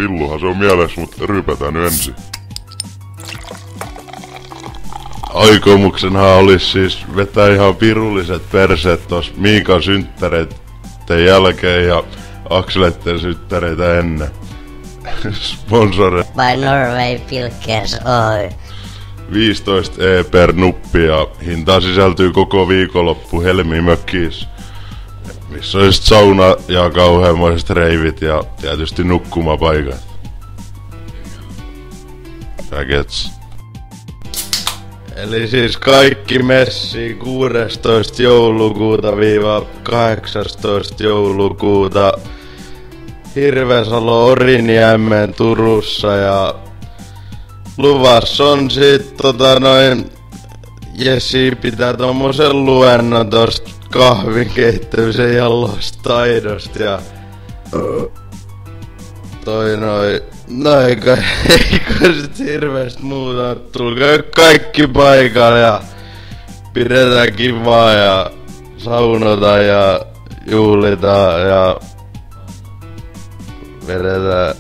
Pilluhan se on mielessä, mut rypätään nyt ensin. Aikomuksenhan olis siis vetää ihan pirulliset perseet tos Miikan synttäreiden jälkeen ja Akseleitten synttäreitä ennen. Sponsore by Norway Pilkers Oy. 15 per nuppi ja hintaan sisältyy koko viikonloppu Helmi-mökkiis. Missä on sit sauna ja kauheammoiset reivit ja tietysti nukkumapaikat. Faggots. Eli siis kaikki messiin 16. joulukuuta viiva 18. joulukuuta Hirvesalo Oriniemen Turussa ja luvassa on sit Jessi pitää tommosen luennon tosta kahvinkeittämisen jalostaidosta ja eikä sit hirveesti muuta. Tulkaa kaikki paikalle ja pidetään kivaa ja saunotaan ja juhlitaan ja vedetään